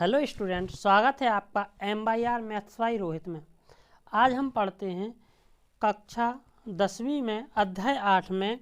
Hello student, स्वागत है आपका MYR मैथ्स बाई रोहित में। आज हम पढ़ते हैं कक्षा 10वीं में अध्याय 8 में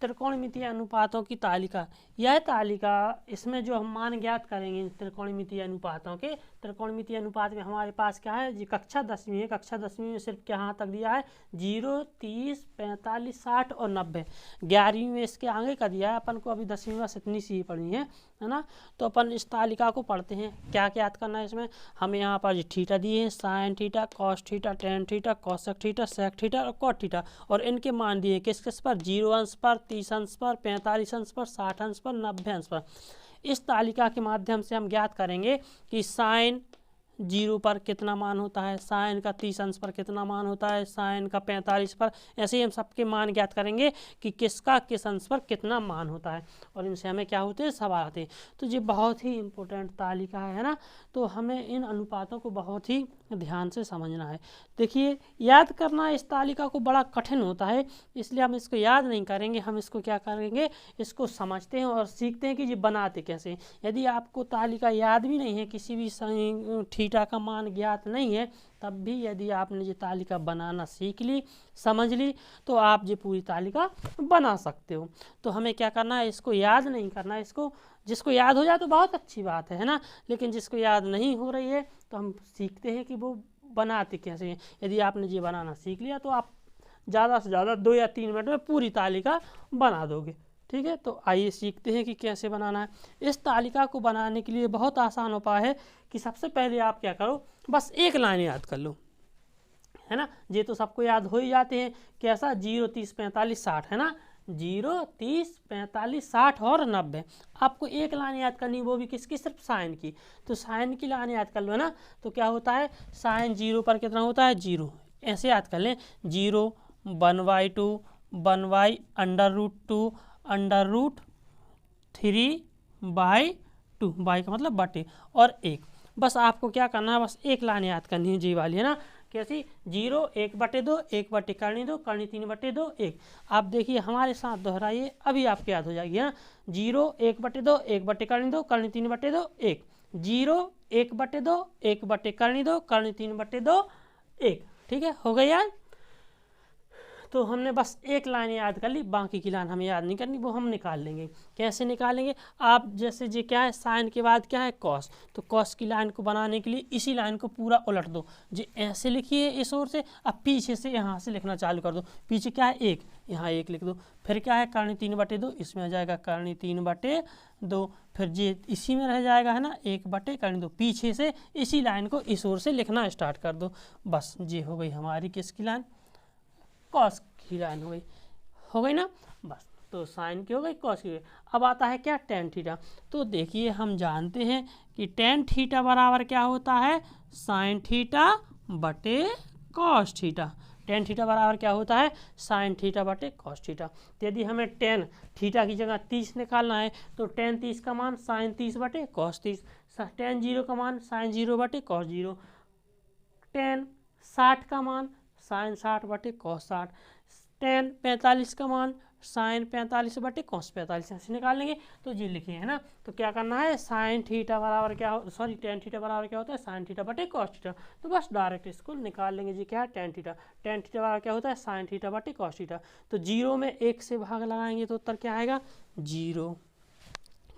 त्रिकोणमितीय अनुपातों की तालिका। यह तालिका, इसमें जो हम मान ज्ञात करेंगे त्रिकोणमितीय अनुपातों के, त्रिकोणमितीय अनुपात में हमारे पास क्या है जी, कक्षा 10वीं है। कक्षा 10वीं में सिर्फ यहाँ तक दिया है 0, 30, 45, 60 और 90। 11वीं में इसके आगे का दिया है, अपन को अभी 10वीं में इतनी सी ही पढ़नी है ना। तो अपन इस तालिका को पढ़ते हैं। क्या क्या याद करना है इसमें, हमें यहाँ पर थीटा दिए हैं, sine theta, cos theta, tan theta, cosec theta, sec theta और कॉट थीटा, और इनके मान दिए किस किस पर, 0 अंश पर, 30 अंश पर, 45 अंश पर, 60 अंश पर, 90 अंश पर। इस तालिका के माध्यम से हम ज्ञात करेंगे कि साइन 0 पर कितना मान होता है, साइन का 30 अंश पर कितना मान होता है, साइन का 45 पर। ऐसे ही हम सबके मान ज्ञात करेंगे कि किसका किस अंश पर कितना मान होता है, और इनसे हमें क्या होते हैं, सवाल आते हैं। तो ये बहुत ही इंपॉर्टेंट तालिका है ना। तो हमें इन अनुपातों को बहुत ही ध्यान से समझना है। देखिए, याद करना इस तालिका को बड़ा कठिन होता है, इसलिए हम इसको याद नहीं करेंगे। हम इसको क्या करेंगे, इसको समझते हैं और सीखते हैं कि ये बनाते कैसे हैं। यदि आपको तालिका याद भी नहीं है, किसी भी थीटा का मान ज्ञात नहीं है, तब भी यदि आपने ये तालिका बनाना सीख ली, समझ ली, तो आप ये पूरी तालिका बना सकते हो। तो हमें क्या करना है, इसको याद नहीं करना है। इसको जिसको याद हो जाए तो बहुत अच्छी बात है ना, लेकिन जिसको याद नहीं हो रही है तो हम सीखते हैं कि वो बनाते कैसे हैं। यदि आपने ये बनाना सीख लिया तो आप ज़्यादा से ज़्यादा 2 या 3 मिनट में पूरी तालिका बना दोगे। ठीक है, तो आइए सीखते हैं कि कैसे बनाना है। इस तालिका को बनाने के लिए बहुत आसान उपाय है कि सबसे पहले आप क्या करो, बस एक लाइन याद कर लो, है ना। ये तो सबको याद हो ही जाते हैं। कैसा, 0, 30, 45, 60, है ना। 0, 30, 45, 60 और 90। आपको एक लाइन याद करनी, वो भी किसकी, सिर्फ साइन की। तो साइन की लाइन याद कर लो, है ना। तो क्या होता है, साइन 0 पर कितना होता है, 0। ऐसे याद कर लें, 0, 1/2, 1/√2, √3/2, बाई का मतलब बटे, और 1। बस आपको क्या करना है, बस एक लाइन याद करनी है, जी वाली, है ना। कैसी, 0, 1/2, 1 करनी 2, करनी 3/2, 1। आप देखिए, हमारे साथ दोहराइए, अभी आपको याद हो जाएगी, है। 0, 1/2, 1 करनी 2, करनी 3/2, 1। 0, 1/2, 1 करनी 2, करनी 3/2, 1। ठीक है, हो गई याद। तो हमने बस एक लाइन याद कर ली, बाकी की लाइन हमें याद नहीं करनी, वो हम निकाल लेंगे। कैसे निकालेंगे, आप जैसे ये क्या है, साइन के बाद क्या है, कॉस। तो कॉस की लाइन को बनाने के लिए इसी लाइन को पूरा उलट दो, जो ऐसे लिखिए इस ओर से, अब पीछे से यहाँ से लिखना चालू कर दो। पीछे क्या है, 1, यहाँ 1 लिख दो। फिर क्या है, करनी 3/2, इसमें आ जाएगा करनी 3/2। फिर ये इसी में रह जाएगा, है ना, 1/2। पीछे से इसी लाइन को इस ओर से लिखना स्टार्ट कर दो। बस ये हो गई हमारी किसकी लाइन, कॉस की लाइन हो गई ना। बस, तो साइन की हो गई, कॉस की हो गई। अब आता है क्या, टेन थीटा। तो देखिए, हम जानते हैं कि टेन थीटा बराबर क्या होता है, साइन थीटा बटे कॉस थीटा। टेन थीटा बराबर क्या होता है, साइन थीटा बटे कॉस थीटा। तो यदि हमें टेन थीटा की जगह 30 निकालना है, तो टेन 30 का मान साइन 30 बटे कॉस 30, टेन 0 का मान साइन 0 बटे कॉस 0, टेन 60 का मान साइन 60 बटे कॉस 60, टेन 45 का मान साइन 45 बटे कॉस 45, ऐसे निकाल लेंगे। तो जी लिखिए, है ना। तो क्या करना है, साइन थीटा बराबर क्या हो, सॉरी टेन थीटा बराबर क्या होता है, साइन थीटा बटे कॉस थीटा। तो बस डायरेक्ट इसको निकाल लेंगे जी। क्या है, टेन थीटा बराबर क्या होता है, साइन थीटा बटे कॉस थीटा। तो 0 में 1 से भाग लगाएंगे तो उत्तर क्या आएगा, 0।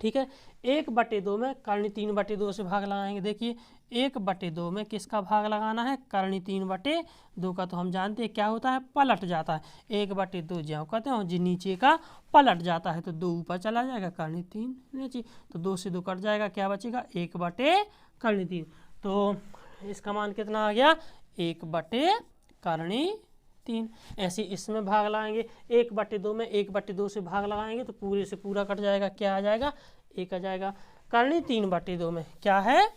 ठीक है, 1/2 में करनी 3/2 से भाग लगाएंगे। देखिए, 1/2 में किसका भाग लगाना है, करनी 3/2 का। तो हम जानते हैं क्या होता है, पलट जाता है। 1/2 ज्यों कहते हैं, जी नीचे का पलट जाता है, तो 2 ऊपर चला जाएगा, करनी 3 नीचे। तो 2 से 2 कट जाएगा, क्या बचेगा, 1/3। तो इसका मान कितना आ गया, 1/3। ऐसे इसमें भाग लगाएंगे, 1/2 में 1/2 से भाग लगाएंगे तो पूरे से पूरा कट जाएगा, क्या आ जाएगा, 1 आ जाएगा। करनी 3/2 में क्या है,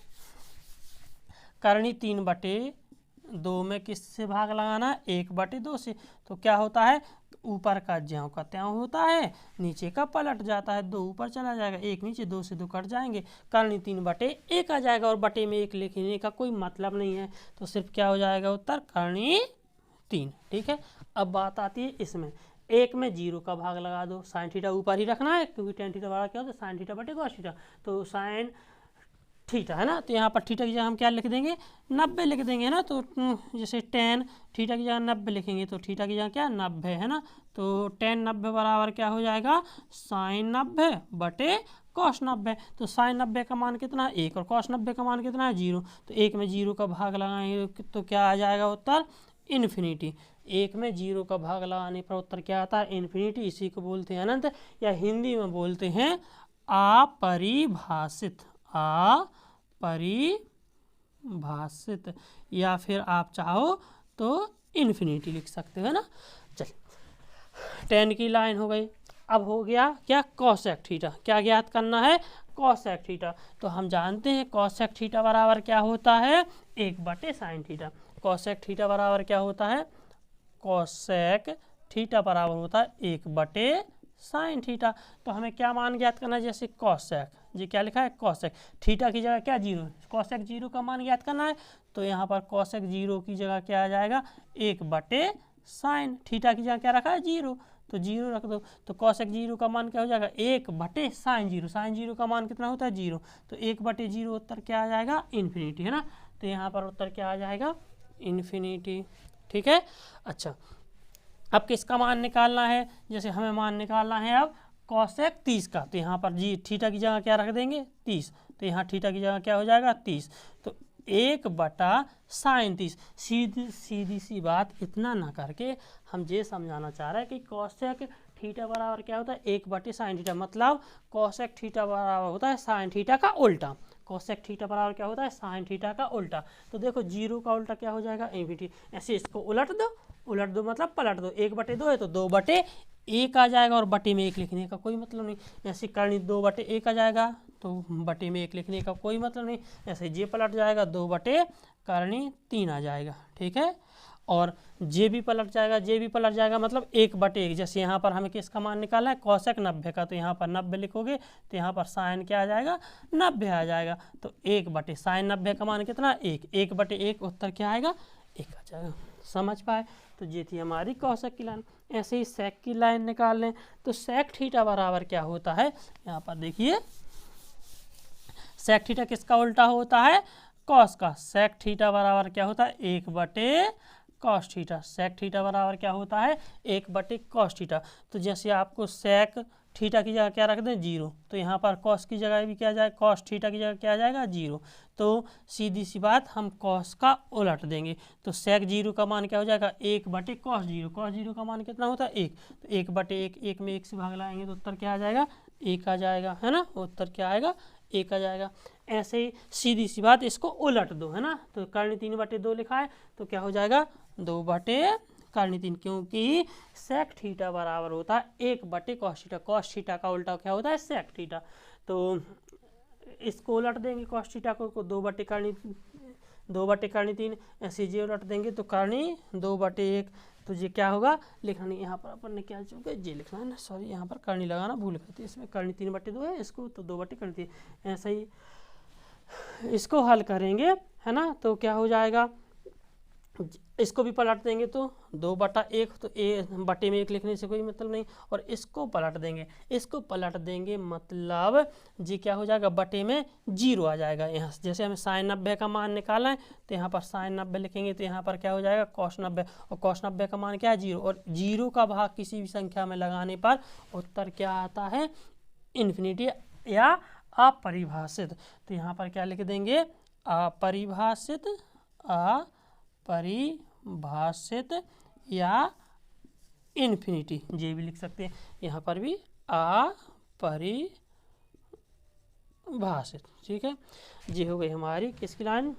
करनी 3/2 में किससे भाग लगाना है, 1/2 से। तो क्या होता है, ऊपर का ज्यों का त्यों होता है, नीचे का पलट जाता है, 2 ऊपर चला जाएगा, 1 नीचे, 2 से 2 कट जाएंगे, करनी 3/1 आ जाएगा। और बटे में 1 लिखने का कोई मतलब नहीं है, तो सिर्फ क्या हो जाएगा उत्तर, करनी 3। ठीक है, अब बात आती है इसमें, 1 में 0 का भाग लगा दो, साइन थीटा ऊपर ही रखना है, क्योंकि टेन थीटा बराबर क्या होता है, साइन थीटा बटे कॉस थीटा। तो साइन थीटा, है ना। तो यहाँ पर थीटा की जगह हम क्या लिख देंगे, 90 लिख देंगे, है ना। तो जैसे tan थीटा की जगह 90 लिखेंगे तो थीटा की जगह क्या 90, है ना। तो tan 90 बराबर क्या हो जाएगा, sin 90 बटे cos 90। तो sin 90 का मान कितना है 1 और cos 90 का मान कितना है 0। तो 1 में 0 का भाग लगाएंगे तो क्या आ जाएगा उत्तर, इन्फिनिटी। 1 में 0 का भाग लगाने पर उत्तर क्या आता है, इन्फिनिटी। इसी को बोलते हैं अनंत, या हिंदी में बोलते हैं अपरिभाषित, अपरिभाषित, या फिर आप चाहो तो इन्फिनिटी लिख सकते हो, है ना। चलिए, tan की लाइन हो गई। अब हो गया क्या, cosec थीटा। क्या ज्ञात करना है, cosec थीटा। तो हम जानते हैं cosec थीटा बराबर क्या होता है, 1/sin थीटा। cosec थीटा बराबर क्या होता है, cosec थीटा बराबर होता है 1/sin थीटा। तो हमें क्या मान ज्ञात करना है, जैसे cosec, जी क्या लिखा है cosec, थीटा की जगह क्या 0, cosec 0 का मान ज्ञात करना है। तो यहाँ पर cosec 0 की जगह क्या आ जाएगा, 1/sin थीटा की जगह क्या रखा है 0, तो 0 रख दो। तो cosec 0 का मान क्या हो जाएगा, 1/sin 0, sin 0 का मान कितना होता है 0, तो 1/0 उत्तर क्या आ जाएगा, इन्फिनिटी, है ना। तो यहाँ पर उत्तर क्या आ जाएगा, इन्फिनिटी। ठीक है। अच्छा, अब किसका मान निकालना है, जैसे हमें मान निकालना है अब cosec 30 का। तो यहाँ पर जी थीटा की जगह क्या रख देंगे 30, तो यहाँ थीटा की जगह क्या हो जाएगा 30, तो 1/sin 30। सीधी सी बात, इतना ना करके हम ये समझाना चाह रहे हैं कि cosec थीटा बराबर क्या होता है, 1/sin थीटा। मतलब cosec थीटा बराबर होता है sin थीटा का उल्टा। cosec थीटा बराबर क्या होता है, sin थीटा का उल्टा। तो देखो 0 का उल्टा क्या हो जाएगा, इन्फिनिटी। ऐसे इसको उलट दो मतलब पलट दो, 1/2 है तो 2/1 आ जाएगा, और बटे में 1 लिखने का कोई मतलब नहीं। ऐसे करनी 2/1 आ जाएगा, तो बटे में 1 लिखने का कोई मतलब नहीं। ऐसे जे पलट जाएगा, 2/3 आ जाएगा। ठीक है। और जे भी पलट जाएगा, मतलब 1/1। जैसे यहाँ पर हमें किसका मान निकालना है, cosec 90 का। तो यहाँ पर 90 लिखोगे तो यहाँ पर sin क्या आ जाएगा, 90 आ जाएगा। तो 1/sin 90 का मान कितना, 1, 1/1 उत्तर क्या आएगा, 1 आ जाएगा। समझ पाए। तो ये थी हमारी cosec की लाइन। ऐसे ही sec की लाइन निकाल लें, तो sec थीटा बराबर क्या होता है, यहाँ पर देखिए sec थीटा किसका उल्टा होता है, cos का। sec थीटा बराबर क्या होता है, 1/cos थीटा। sec थीटा बराबर क्या होता है, 1/cos थीटा। तो जैसे आपको sec थीटा की जगह क्या रख दें 0, तो यहाँ पर cos की जगह भी क्या जाएगा, cos थीटा की जगह क्या आ जाएगा 0। तो सीधी सी बात, हम cos का उलट देंगे। तो sec 0 का मान क्या हो जाएगा, 1/cos 0। cos 0 का मान कितना होता है 1, तो 1/1, 1 में 1 से भाग लाएंगे तो उत्तर क्या आ जाएगा, 1 आ जाएगा, है ना। उत्तर क्या आएगा, 1 आ जाएगा। ऐसे ही सीधी सी बात, इसको उलट दो, है ना। तो कर्ण 3/2 लिखा है, तो क्या हो जाएगा 2/3, क्योंकि sec थीटा बराबर होता है 1/cos थीटा। cos थीटा का उल्टा क्या होता है, sec थीटा। तो इसको उलट देंगे cos थीटा को 2/3, ऐसे जी उलट देंगे तो करनी 2/1। तो ये क्या होगा, लिखना नहीं, यहाँ पर अपन ने क्या चूका ये लिखना है ना, सॉरी यहाँ पर करनी लगाना भूल गए थे। इसमें करनी 3/2 है, इसको तो 2/3। ऐसे ही इसको हल करेंगे, है ना। तो क्या हो जाएगा, इसको भी पलट देंगे तो 2/1, तो बटे में 1 लिखने से कोई मतलब नहीं। और इसको पलट देंगे मतलब जी क्या हो जाएगा, बटे में 0 आ जाएगा। यहाँ जैसे हमें sin 90 का मान निकालना है, तो यहाँ पर sin 90 लिखेंगे, तो यहाँ पर क्या हो जाएगा cos 90, और cos 90 का मान क्या है 0, और 0 का भाग किसी भी संख्या में लगाने पर उत्तर क्या आता है, इन्फिनिटी या अपरिभाषित। तो यहाँ पर क्या लिख देंगे, अपरिभाषित या इन्फिनिटी, ये भी लिख सकते हैं। यहाँ पर भी अपरिभाषित। ठीक है। ये हो गई हमारी किसकी लाइन,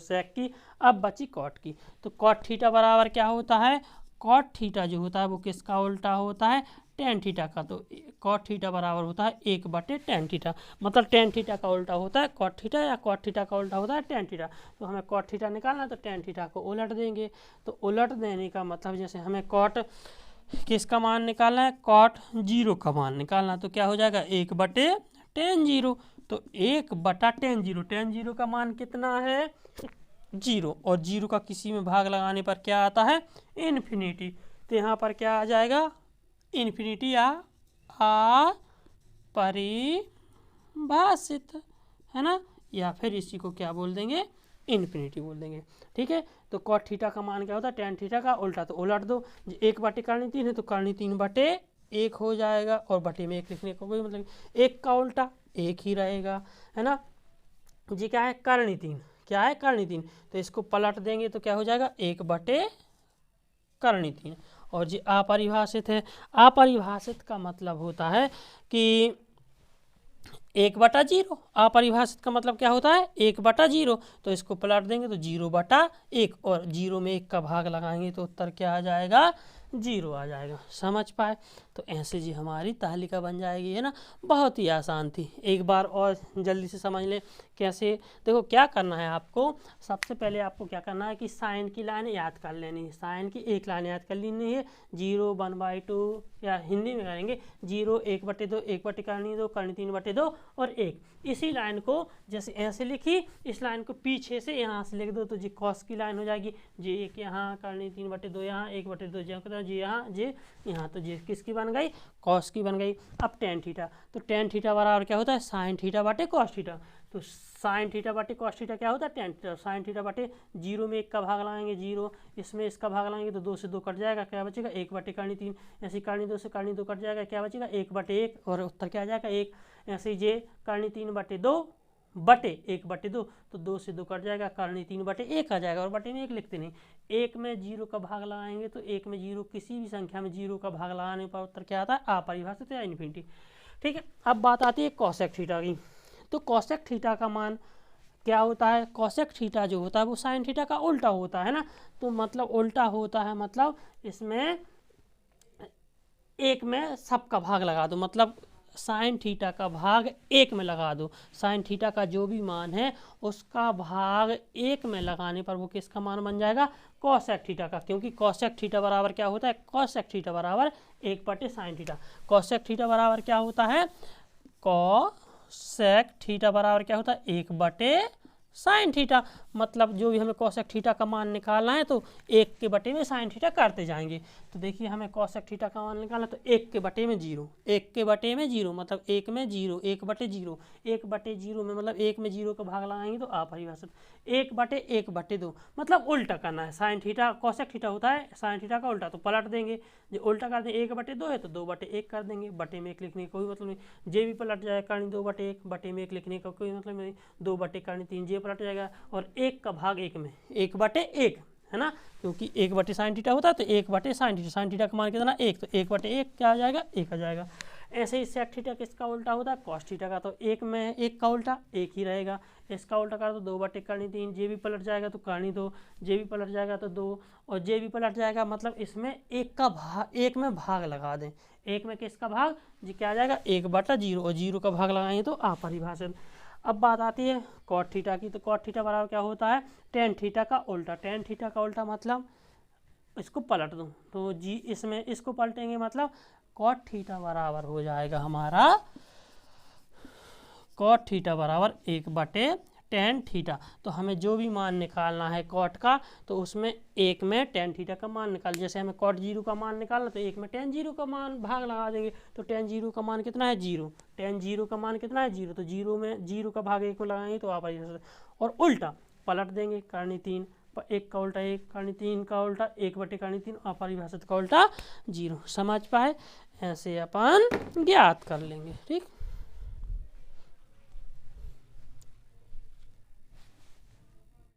sec की। अब बची cot की। तो cot थीटा बराबर क्या होता है, cot थीटा जो होता है वो किसका उल्टा होता है, tan थीटा का। तो cot थीटा बराबर होता है 1/tan थीटा। मतलब tan थीटा का उल्टा होता है cot थीटा, या cot थीटा का उल्टा होता है tan थीटा। तो हमें cot थीटा निकालना है, तो tan थीटा को उलट देंगे। तो उलट देने का मतलब, जैसे हमें cot किसका मान निकालना है, cot 0 का मान निकालना, तो क्या हो जाएगा 1/tan 0। तो 1/tan 0, tan 0 का मान कितना है 0, और 0 का किसी में भाग लगाने पर क्या आता है, इन्फिनिटी। तो यहाँ पर क्या आ जाएगा, इन्फिनिटी या अपरिभाषित, है ना, या फिर इसी को क्या बोल देंगे, इन्फिनिटी बोल देंगे। ठीक है, तो कॉट थीटा का मान क्या होता है, टेन थीटा का उल्टा, तो उलट दो, एक बटे करनी तीन है तो करनी तीन बटे एक हो जाएगा, और बटे में एक लिखने का कोई मतलब, एक का उल्टा एक ही रहेगा, है ना। जी क्या है, करनी तीन, क्या है करनी तीन, तो इसको पलट देंगे तो क्या हो जाएगा, एक बटे करनी तीन। और जी अपरिभाषित है, अपरिभाषित का मतलब होता है कि एक बटा जीरो, अपरिभाषित का मतलब क्या होता है, एक बटा जीरो, तो इसको पलट देंगे तो जीरो बटा एक, और जीरो में एक का भाग लगाएंगे तो उत्तर क्या आ जाएगा, जीरो आ जाएगा। समझ पाए, तो ऐसे जी हमारी तालिका बन जाएगी, है ना, बहुत ही आसान थी। एक बार और जल्दी से समझ लें कैसे। देखो क्या करना है आपको, सबसे पहले आपको क्या करना है कि साइन की लाइन याद कर लेनी है, साइन की एक लाइन याद कर लेनी है, 0 1/2, या हिंदी में करेंगे 0 1/2, एक बटे करनी दो, करनी 3/2 और एक। इसी लाइन को जैसे ऐसे लिखी, इस लाइन को पीछे से यहाँ से लिख दो तो जी कॉस की लाइन हो जाएगी, जी एक यहाँ, करनी 3/2 यहाँ, 1/2 जी यहाँ, जी यहाँ, तो जी किसकी बन गई, कॉस की बन गई। अब टेन थीटा, तो टेन थीटा बराबर क्या होता है, साइन थीटा बटे कॉस थीटा, तो साइन थीटा बटे कॉस थीटा क्या होता है, टेन थीटा, साइन थीटा बटे जीरो में एक का भाग लगाएंगे जीरो, इसमें इसका भाग लगाएंगे तो 2 से 2 कट जाएगा, क्या बचेगा, एक बटे करनी तीन, ऐसे करनी 2 से करनी 2 कट जाएगा, क्या बचेगा, एक बटे एक, और उत्तर क्या आ जाएगा एक। ऐसे ये करनी 3/2 बटे 1/2, तो 2 से 2 कट जाएगा, करनी 3/1 आ जाएगा, और बटे में एक लिखते नहीं, एक में जीरो का भाग लगाएंगे तो एक में जीरो, किसी भी संख्या में जीरो का भाग लगाने पर उत्तर क्या आता है, अपरिभाषित या इन्फिनिटी। ठीक है, अब बात आती है कोसेक थीटा की। तो कोसेक थीटा का मान क्या होता है, कोसेक थीटा जो होता है वो साइन थीटा का उल्टा होता है ना, तो मतलब उल्टा होता है, मतलब इसमें एक में सबका भाग लगा दो, मतलब साइन थीटा का भाग एक में लगा दो, साइन थीटा का जो भी मान है उसका भाग एक में लगाने पर वो किसका मान बन जाएगा, कोसेक थीटा का, क्योंकि कोसेक थीटा बराबर क्या होता है, कोसेक थीटा बराबर एक बटे साइन थीटा, कोसेक थीटा बराबर क्या होता है, कोसेक थीटा बराबर क्या होता है, एक बटे साइन थीटा, मतलब जो भी हमें कोसेक थीटा का मान निकालना है तो एक के बटे में साइन थीटा करते जाएंगे। तो देखिए हमें कोसेक थीटा का मान निकालना तो एक के बटे में जीरो, एक के बटे में जीरो, मतलब एक में जीरो, एक बटे जीरो, एक बटे जीरो में मतलब एक में जीरो का भाग लगाएंगे तो अपरिभाषित, एक बटे 1/2, मतलब उल्टा करना है, साइन थीटा कोसेक थीटा होता है साइन थीटा का उल्टा, तो पलट देंगे, जो उल्टा कर दें 1/2 है तो 2/1 कर देंगे, बटे में एक लिखने का कोई मतलब नहीं, जे भी पलट जाए करनी 2/1, बटे में एक लिखने का कोई मतलब नहीं, 2 बटे करनी 3 जे पलट जाएगा, और एक का भाग एक में 1/1 है ना, क्योंकि 1 साइन थीटा होता है तो 1 साइन थीटा, साइन थीटा का मान कितना एक, तो 1/1 क्या आ जाएगा, एक आ जाएगा। ऐसे ही सेक थीटा किसका उल्टा होता है, कॉस थीटा का, तो एक में एक का उल्टा एक ही रहेगा, इसका उल्टा कर दो 2 करनी 3, जे भी पलट जाएगा तो करनी 2, जे भी पलट जाएगा तो 2, और जे भी पलट जाएगा मतलब इसमें एक का भाग, एक में भाग लगा दें, एक में किसका भाग जी क्या आ जाएगा 1/0, और जीरो का भाग लगाएंगे तो अपरिभाषित। अब बात आती है कॉट थीटा की, तो कॉट थीटा बराबर क्या होता है, टेन थीटा का उल्टा, टेन थीटा का उल्टा मतलब इसको पलट दूँ तो जी इसमें इसको पलटेंगे मतलब कॉट थीटा बराबर हो जाएगा हमारा, कॉट थीटा बराबर 1/tan थीटा, तो हमें जो भी मान निकालना है कॉट का तो उसमें एक में tan थीटा का मान निकाल, जैसे हमें कॉट जीरो का मान निकालना तो एक में tan जीरो का मान भाग लगा देंगे, तो tan जीरो का मान कितना है जीरो, tan जीरो का मान कितना है जीरो, तो जीरो में जीरो का भाग एक को लगाएंगे तो आप और उल्टा पलट देंगे, करनी 3, एक का उल्टा एक, करनी 3 का उल्टा 1/3, अपरिभाषित का उल्टा जीरो। समझ पाए, ऐसे अपन ज्ञात कर लेंगे। ठीक।